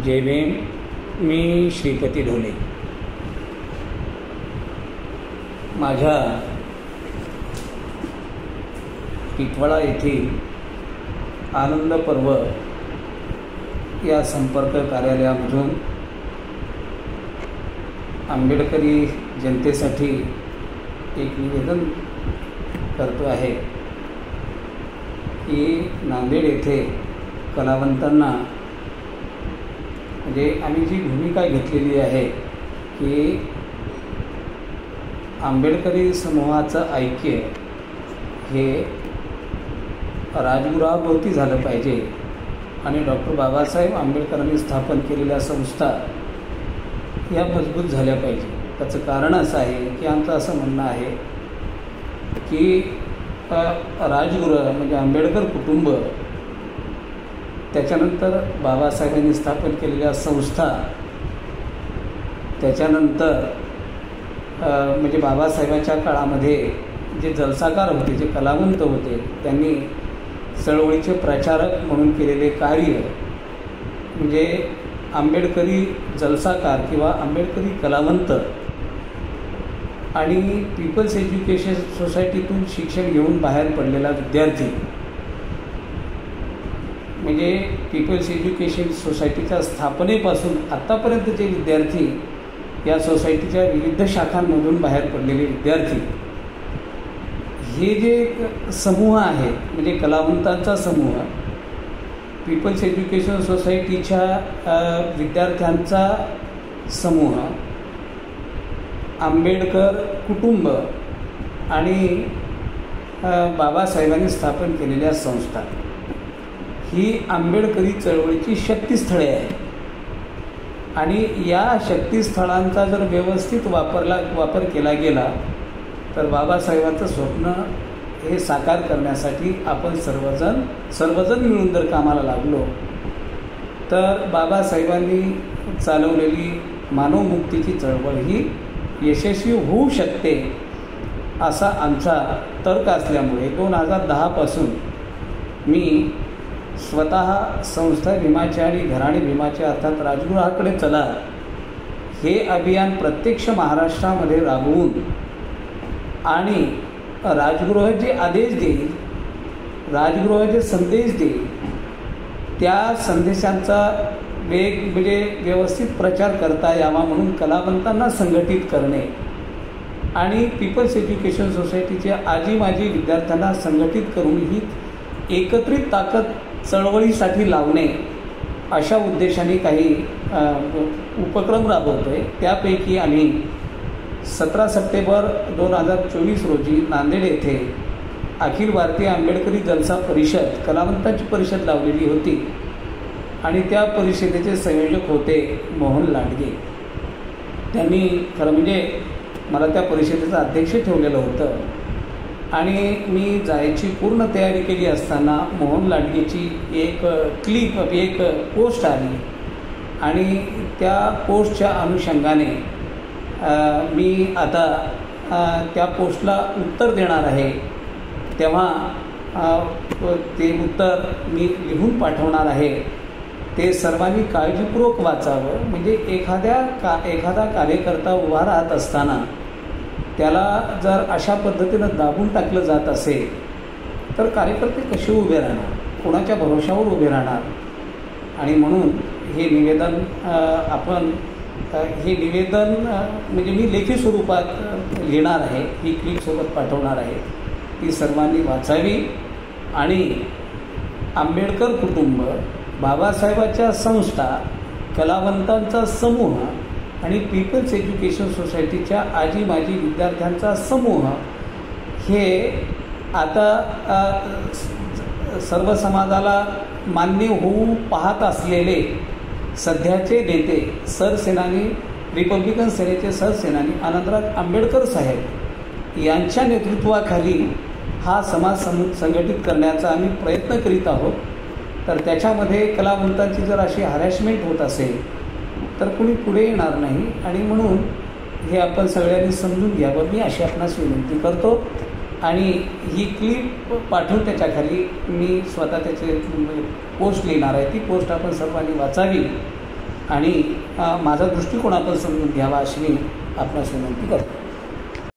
जय भीम. मी श्रीपती ढोले. माझ्या टिटवाळा येथील आनंद पर्व या संपर्क कार्यालयामधून आंबेडकरी जनतेसाठी एक निवेदन करतो आहे की नांदेड येथे कलावंतांना म्हणजे आम्ही जी भूमिका घेतलेली आहे की आंबेडकरी समूहाचं ऐक्य हे राजगुरूभोवती झालं पाहिजे आणि डॉक्टर बाबासाहेब आंबेडकरांनी स्थापन केलेल्या संस्था या मजबूत झाल्या पाहिजे. त्याचं कारण असं आहे की आमचं असं म्हणणं आहे की राजगुरू म्हणजे आंबेडकर कुटुंब, त्याच्यानंतर बाबासाहेबांनी स्थापन केलेल्या संस्था, त्याच्यानंतर म्हणजे बाबासाहेबांच्या काळामध्ये जे जलसाकार होते, जे कलावंत होते, त्यांनी चळवळीचे प्रचारक म्हणून केलेले कार्य म्हणजे आंबेडकरी जलसाकार किंवा आंबेडकरी कलावंत आणि पीपल्स एज्युकेशन सोसायटीतून शिक्षण घेऊन बाहेर पडलेला विद्यार्थी म्हणजे पीपल्स एज्युकेशन सोसायटीच्या स्थापनेपासून आत्तापर्यंत जे विद्यार्थी या सोसायटीच्या विविध शाखांमधून बाहेर पडलेले विद्यार्थी, हे जे समूह आहे म्हणजे कलावंतांचा समूह, पीपल्स एज्युकेशन सोसायटीच्या विद्यार्थ्यांचा समूह, आंबेडकर कुटुंब आणि बाबासाहेबांनी स्थापन केलेल्या संस्था ही आंबेडकरी चळवळीची शक्तिस्थळे आहेत आणि या शक्तिस्थळांचा जर व्यवस्थित वापर केला गेला तर बाबासाहेबांचं स्वप्न हे साकार करण्यासाठी आपण सर्वजण मिळून जर कामाला लागलो तर बाबासाहेबांनी चालवलेली मानवमुक्तीची चळवळ ही यशस्वी होऊ शकते असा आमचा तर्क असल्यामुळे 2010 पासून मी स्वतः संस्था भीमाचे आणि घराणे भीमाचे अर्थात राजगृहाकडे चला हे अभियान प्रत्यक्ष महाराष्ट्रामध्ये राबवून आणि राजगृह जे आदेश देईल, राजगृह जे संदेश देईल, त्या संदेशांचा म्हणजे व्यवस्थित प्रचार करता यावा म्हणून कलावंतांना संघटित करणे आणि पीपल्स एज्युकेशन सोसायटीच्या आजी माजी विद्यार्थ्यांना संघटित करून ही एकत्रित ताकद चळवळीसाठी लावणे अशा उद्देशाने काही उपक्रम राबवतो आहे. त्यापैकी आम्ही 17 सप्टेंबर 2024 रोजी नांदेड येथे अखिल भारतीय आंबेडकरी जलसा परिषद कलावंतांची परिषद लावलेली होती आणि त्या परिषदेचे संयोजक होते मोहन लांडगे. त्यांनी खरं म्हणजे मला त्या परिषदेचं अध्यक्ष ठेवलेलं होतं आणि मी जायची पूर्ण तयारी केली असताना मोहन लांडगेची एक पोस्ट आली आणि त्या पोस्टच्या अनुषंगाने मी आता त्या पोस्टला उत्तर देणार आहे. तेव्हा ते उत्तर मी लिहून पाठवणार आहे. ते सर्वांनी काळजीपूर्वक वाचावं. म्हणजे एखादा कार्यकर्ता उभा राहत असताना त्याला जर अशा पद्धतीनं दाबून टाकलं जात असेल तर कार्यकर्ते कसे उभे राहणार, कोणाच्या भरोशावर उभे राहणार. आणि म्हणून हे निवेदन म्हणजे मी लेखी स्वरूपात लिहिणार आहे, ही क्लिपसोबत पाठवणार आहे. ती सर्वांनी वाचावी आणि आंबेडकर कुटुंब, बाबासाहेबांच्या संस्था, कलावंतांचा समूह आणि पीपल्स एज्युकेशन सोसायटीच्या आजी माजी विद्यार्थ्यांचा समूह हे आता सर्व समाजाला मान्य होऊ पाहत असलेले सध्याचे नेते सरसेनानी, रिपब्लिकन सेनेचे सरसेनानी आनंदराज आंबेडकर साहेब यांच्या नेतृत्वाखाली हा समाज संघटित करण्याचा आम्ही प्रयत्न करीत आहोत. तर त्याच्यामध्ये कलावंतांची जर अशी हॅरॅसमेंट होत असेल तर कुणी पुढे येणार नाही आणि म्हणून हे आपण सगळ्यांनी समजून घ्यावं मी अशी आपणास विनंती करतो. आणि ही क्लिप पाठवून त्याच्याखाली मी स्वतः त्याचे पोस्ट लिहिणार आहे. ती पोस्ट आपण सर्वांनी वाचावी आणि माझा दृष्टिकोन आपण समजून घ्यावा अशी मी आपणास विनंती करतो.